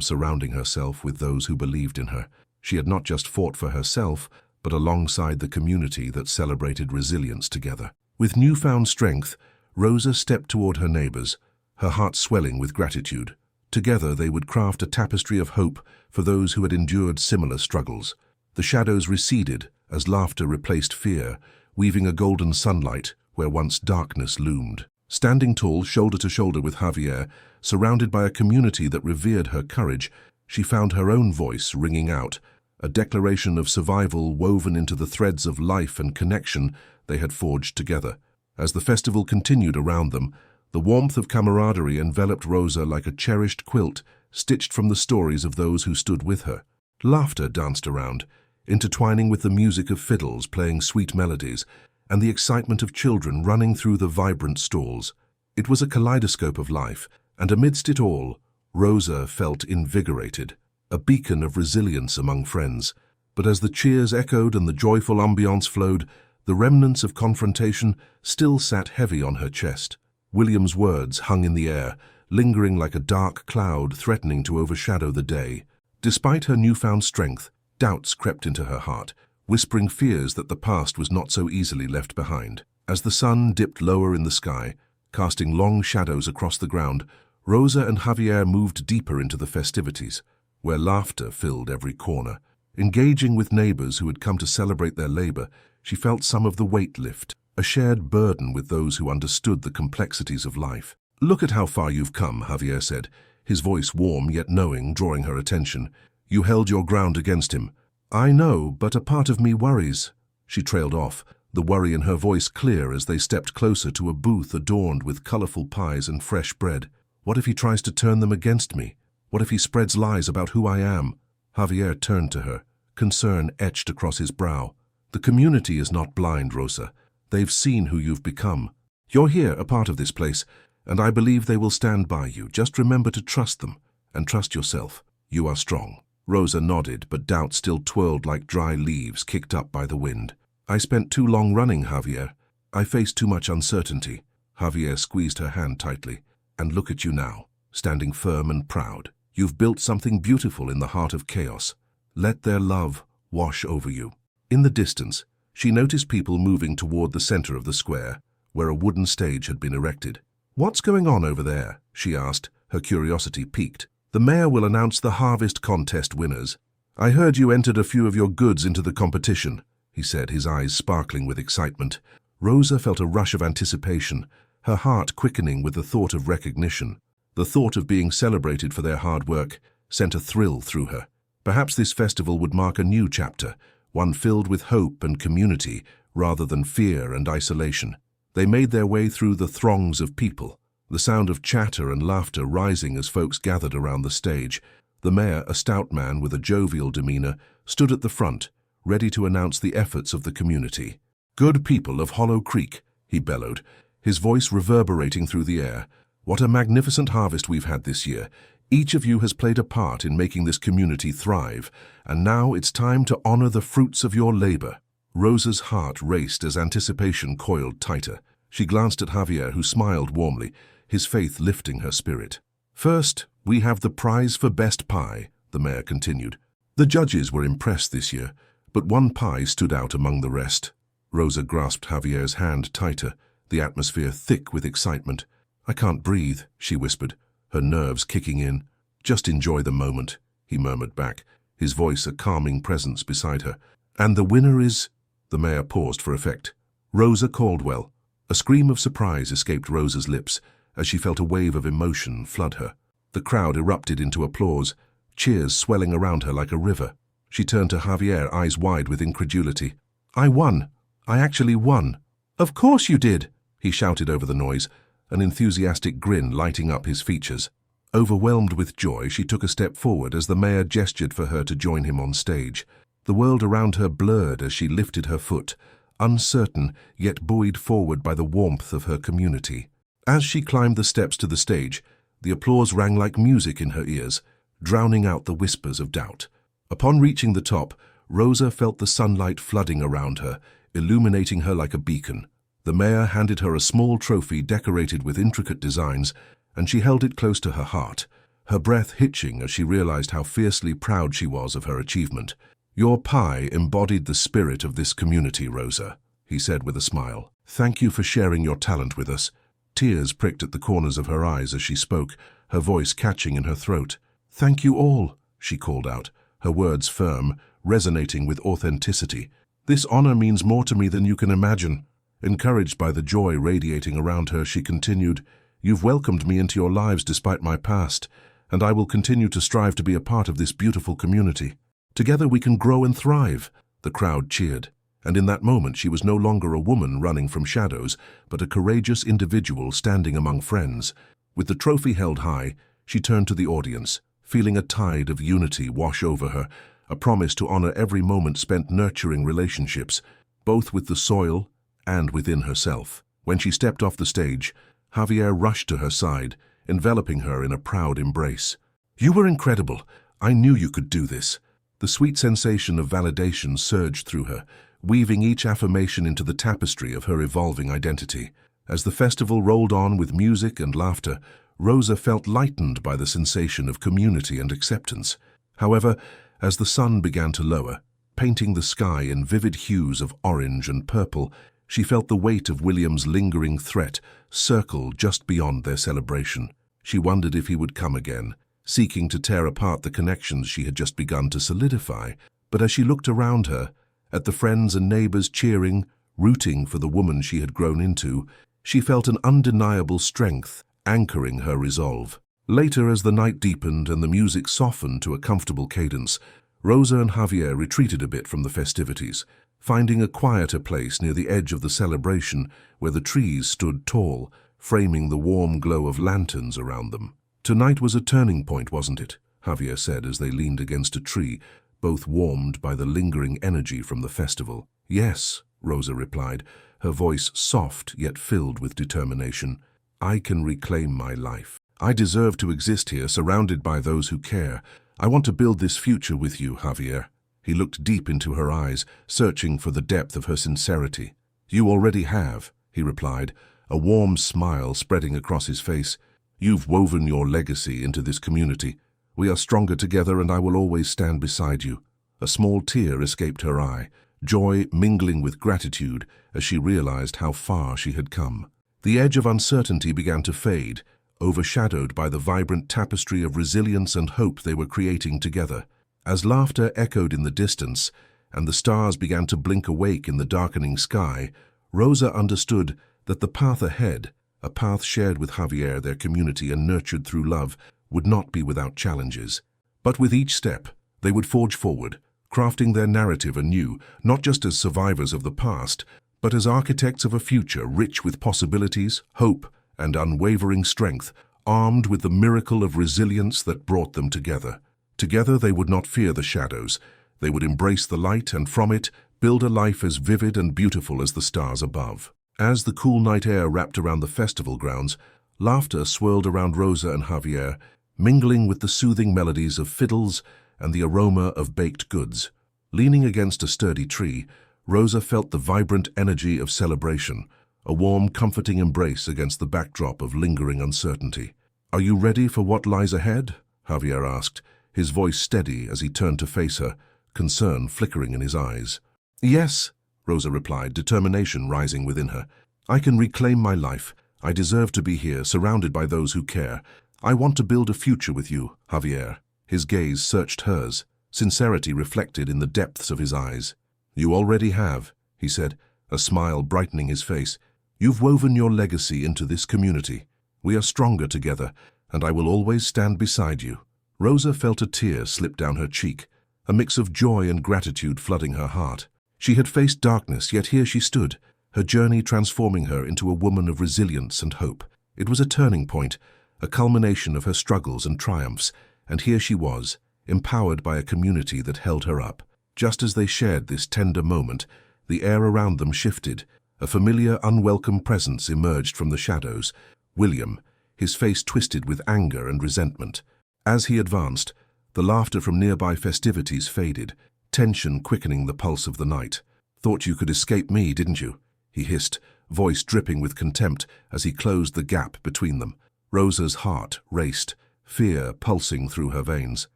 surrounding herself with those who believed in her. She had not just fought for herself, but alongside the community that celebrated resilience together. With newfound strength, Rosa stepped toward her neighbors, her heart swelling with gratitude. Together they would craft a tapestry of hope for those who had endured similar struggles. The shadows receded as laughter replaced fear, weaving a golden sunlight where once darkness loomed. Standing tall, shoulder to shoulder with Javier, surrounded by a community that revered her courage, she found her own voice ringing out, a declaration of survival woven into the threads of life and connection they had forged together. As the festival continued around them, the warmth of camaraderie enveloped Rosa like a cherished quilt stitched from the stories of those who stood with her. Laughter danced around, intertwining with the music of fiddles playing sweet melodies, and the excitement of children running through the vibrant stalls. It was a kaleidoscope of life, and amidst it all, Rosa felt invigorated, a beacon of resilience among friends. But as the cheers echoed and the joyful ambiance flowed, the remnants of confrontation still sat heavy on her chest. William's words hung in the air, lingering like a dark cloud threatening to overshadow the day. Despite her newfound strength, doubts crept into her heart, whispering fears that the past was not so easily left behind. As the sun dipped lower in the sky, casting long shadows across the ground, Rosa and Javier moved deeper into the festivities, where laughter filled every corner. Engaging with neighbors who had come to celebrate their labor, she felt some of the weight lift, a shared burden with those who understood the complexities of life. Look at how far you've come, Javier said, his voice warm yet knowing, drawing her attention. You held your ground against him. I know, but a part of me worries. She trailed off, the worry in her voice clear as they stepped closer to a booth adorned with colorful pies and fresh bread. What if he tries to turn them against me? What if he spreads lies about who I am? Javier turned to her, concern etched across his brow. The community is not blind, Rosa. They've seen who you've become. You're here, a part of this place, and I believe they will stand by you. Just remember to trust them, and trust yourself. You are strong. Rosa nodded, but doubt still twirled like dry leaves kicked up by the wind. I spent too long running, Javier. I faced too much uncertainty. Javier squeezed her hand tightly. And look at you now, standing firm and proud. You've built something beautiful in the heart of chaos. Let their love wash over you. In the distance, she noticed people moving toward the center of the square, where a wooden stage had been erected. What's going on over there? She asked, her curiosity piqued. The mayor will announce the harvest contest winners. I heard you entered a few of your goods into the competition, he said, his eyes sparkling with excitement. Rosa felt a rush of anticipation, her heart quickening with the thought of recognition. The thought of being celebrated for their hard work sent a thrill through her. Perhaps this festival would mark a new chapter, one filled with hope and community rather than fear and isolation. They made their way through the throngs of people, the sound of chatter and laughter rising as folks gathered around the stage. The mayor, a stout man with a jovial demeanor, stood at the front, ready to announce the efforts of the community. "Good people of Hollow Creek," he bellowed, his voice reverberating through the air. "What a magnificent harvest we've had this year. Each of you has played a part in making this community thrive, and now it's time to honor the fruits of your labor." Rosa's heart raced as anticipation coiled tighter. She glanced at Javier, who smiled warmly, his faith lifting her spirit. "First, we have the prize for best pie," the mayor continued. "The judges were impressed this year, but one pie stood out among the rest." Rosa grasped Javier's hand tighter, the atmosphere thick with excitement. "I can't breathe," she whispered, her nerves kicking in. "Just enjoy the moment," he murmured back, his voice a calming presence beside her. "And the winner is—" The mayor paused for effect. "Rosa Caldwell." A scream of surprise escaped Rosa's lips as she felt a wave of emotion flood her. The crowd erupted into applause, cheers swelling around her like a river. She turned to Javier, eyes wide with incredulity. "I won. I actually won." "Of course you did," he shouted over the noise, an enthusiastic grin lighting up his features. Overwhelmed with joy, she took a step forward as the mayor gestured for her to join him on stage. The world around her blurred as she lifted her foot, uncertain yet buoyed forward by the warmth of her community. As she climbed the steps to the stage, the applause rang like music in her ears, drowning out the whispers of doubt. Upon reaching the top, Rosa felt the sunlight flooding around her, illuminating her like a beacon. The mayor handed her a small trophy decorated with intricate designs, and she held it close to her heart, her breath hitching as she realized how fiercely proud she was of her achievement. "Your pie embodied the spirit of this community, Rosa," he said with a smile. "Thank you for sharing your talent with us." Tears pricked at the corners of her eyes as she spoke, her voice catching in her throat. "Thank you all," she called out, her words firm, resonating with authenticity. "This honor means more to me than you can imagine." Encouraged by the joy radiating around her, she continued, "You've welcomed me into your lives despite my past, and I will continue to strive to be a part of this beautiful community. Together we can grow and thrive." The crowd cheered, and in that moment she was no longer a woman running from shadows, but a courageous individual standing among friends. With the trophy held high, she turned to the audience, feeling a tide of unity wash over her, a promise to honor every moment spent nurturing relationships, both with the soil and within herself. When she stepped off the stage, Javier rushed to her side, enveloping her in a proud embrace. "You were incredible. I knew you could do this." The sweet sensation of validation surged through her, weaving each affirmation into the tapestry of her evolving identity. As the festival rolled on with music and laughter, Rosa felt lightened by the sensation of community and acceptance. However, as the sun began to lower, painting the sky in vivid hues of orange and purple, she felt the weight of William's lingering threat circle just beyond their celebration. She wondered if he would come again, seeking to tear apart the connections she had just begun to solidify. But as she looked around her, at the friends and neighbors cheering, rooting for the woman she had grown into, she felt an undeniable strength anchoring her resolve. Later, as the night deepened and the music softened to a comfortable cadence, Rosa and Javier retreated a bit from the festivities, finding a quieter place near the edge of the celebration where the trees stood tall, framing the warm glow of lanterns around them. "Tonight was a turning point, wasn't it?" Javier said as they leaned against a tree, both warmed by the lingering energy from the festival. "Yes," Rosa replied, her voice soft yet filled with determination. "I can reclaim my life. I deserve to exist here, surrounded by those who care. I want to build this future with you, Javier." He looked deep into her eyes, searching for the depth of her sincerity. "You already have," he replied, a warm smile spreading across his face. "You've woven your legacy into this community. We are stronger together, and I will always stand beside you." A small tear escaped her eye, joy mingling with gratitude as she realized how far she had come. The edge of uncertainty began to fade, overshadowed by the vibrant tapestry of resilience and hope they were creating together. As laughter echoed in the distance and the stars began to blink awake in the darkening sky, Rosa understood that the path ahead, a path shared with Javier, their community, and nurtured through love, would not be without challenges. But with each step, they would forge forward, crafting their narrative anew, not just as survivors of the past, but as architects of a future rich with possibilities, hope, and unwavering strength, armed with the miracle of resilience that brought them together. Together they would not fear the shadows. They would embrace the light and from it build a life as vivid and beautiful as the stars above. As the cool night air wrapped around the festival grounds, laughter swirled around Rosa and Javier, mingling with the soothing melodies of fiddles and the aroma of baked goods. Leaning against a sturdy tree, Rosa felt the vibrant energy of celebration, a warm, comforting embrace against the backdrop of lingering uncertainty. "Are you ready for what lies ahead?" Javier asked, his voice steady as he turned to face her, concern flickering in his eyes. "Yes," Rosa replied, determination rising within her. "I can reclaim my life. I deserve to be here, surrounded by those who care. I want to build a future with you, Javier." His gaze searched hers, sincerity reflected in the depths of his eyes. "You already have," he said, a smile brightening his face. "You've woven your legacy into this community. We are stronger together, and I will always stand beside you." Rosa felt a tear slip down her cheek, a mix of joy and gratitude flooding her heart. She had faced darkness, yet here she stood, her journey transforming her into a woman of resilience and hope. It was a turning point, a culmination of her struggles and triumphs, and here she was, empowered by a community that held her up. Just as they shared this tender moment, the air around them shifted. A familiar, unwelcome presence emerged from the shadows. William, his face twisted with anger and resentment. As he advanced, the laughter from nearby festivities faded, tension quickening the pulse of the night. "Thought you could escape me, didn't you?" he hissed, voice dripping with contempt as he closed the gap between them. Rosa's heart raced, fear pulsing through her veins.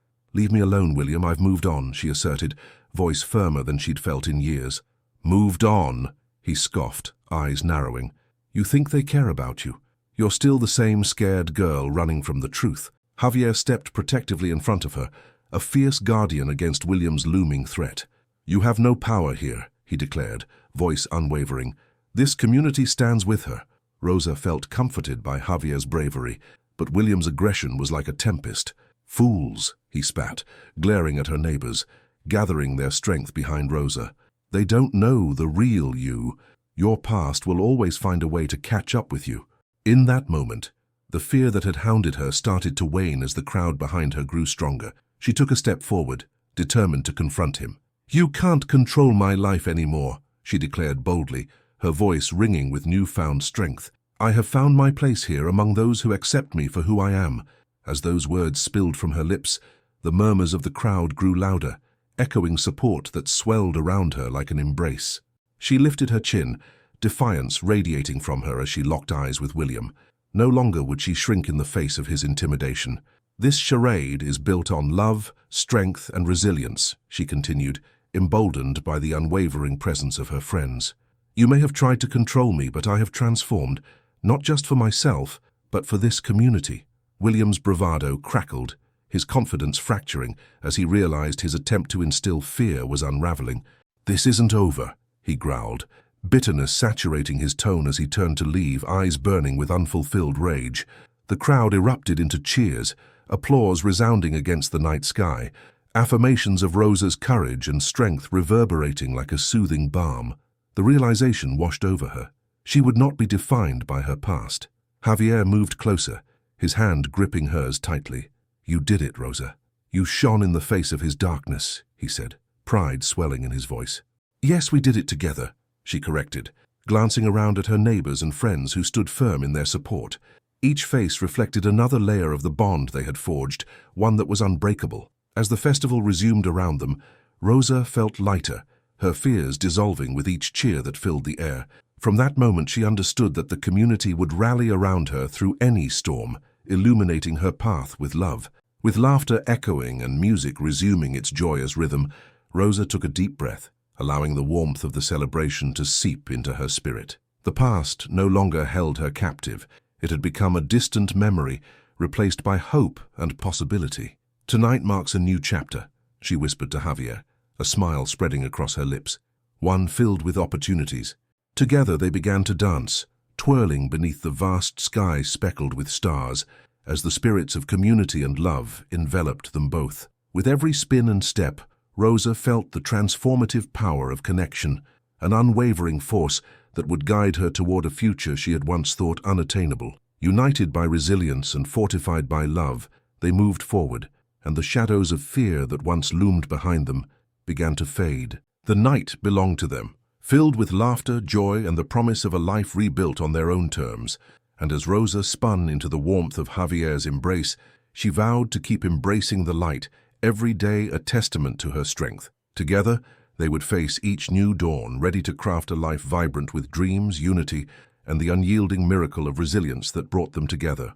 "Leave me alone, William, I've moved on," she asserted, voice firmer than she'd felt in years. "Moved on?" he scoffed, eyes narrowing. "You think they care about you? You're still the same scared girl running from the truth." Javier stepped protectively in front of her, a fierce guardian against William's looming threat. "You have no power here," he declared, voice unwavering. "This community stands with her." Rosa felt comforted by Javier's bravery, but William's aggression was like a tempest. "Fools," he spat, glaring at her neighbors, gathering their strength behind Rosa. "They don't know the real you. Your past will always find a way to catch up with you." In that moment, the fear that had hounded her started to wane as the crowd behind her grew stronger. She took a step forward, determined to confront him. "You can't control my life anymore," she declared boldly, her voice ringing with newfound strength. "I have found my place here among those who accept me for who I am." As those words spilled from her lips, the murmurs of the crowd grew louder, echoing support that swelled around her like an embrace. She lifted her chin, defiance radiating from her as she locked eyes with William. No longer would she shrink in the face of his intimidation. "This charade is built on love, strength, and resilience," she continued, emboldened by the unwavering presence of her friends. "You may have tried to control me, but I have transformed, not just for myself, but for this community." William's bravado crackled, his confidence fracturing as he realized his attempt to instill fear was unraveling. "This isn't over," he growled, bitterness saturating his tone as he turned to leave, eyes burning with unfulfilled rage. The crowd erupted into cheers, applause resounding against the night sky, affirmations of Rosa's courage and strength reverberating like a soothing balm. The realization washed over her. She would not be defined by her past. Javier moved closer, his hand gripping hers tightly. "You did it, Rosa. You shone in the face of his darkness," he said, pride swelling in his voice. "Yes, we did it together," she corrected, glancing around at her neighbors and friends who stood firm in their support. Each face reflected another layer of the bond they had forged, one that was unbreakable. As the festival resumed around them, Rosa felt lighter, her fears dissolving with each cheer that filled the air. From that moment she understood that the community would rally around her through any storm, illuminating her path with love. With laughter echoing and music resuming its joyous rhythm, Rosa took a deep breath, allowing the warmth of the celebration to seep into her spirit. The past no longer held her captive. It had become a distant memory, replaced by hope and possibility. "Tonight marks a new chapter," she whispered to Javier, a smile spreading across her lips, one filled with opportunities. Together they began to dance, twirling beneath the vast sky speckled with stars, as the spirits of community and love enveloped them both. With every spin and step, Rosa felt the transformative power of connection, an unwavering force that would guide her toward a future she had once thought unattainable. United by resilience and fortified by love, they moved forward, and the shadows of fear that once loomed behind them began to fade. The night belonged to them, filled with laughter, joy, and the promise of a life rebuilt on their own terms. And as Rosa spun into the warmth of Javier's embrace, she vowed to keep embracing the light, every day a testament to her strength. Together, they would face each new dawn, ready to craft a life vibrant with dreams, unity, and the unyielding miracle of resilience that brought them together.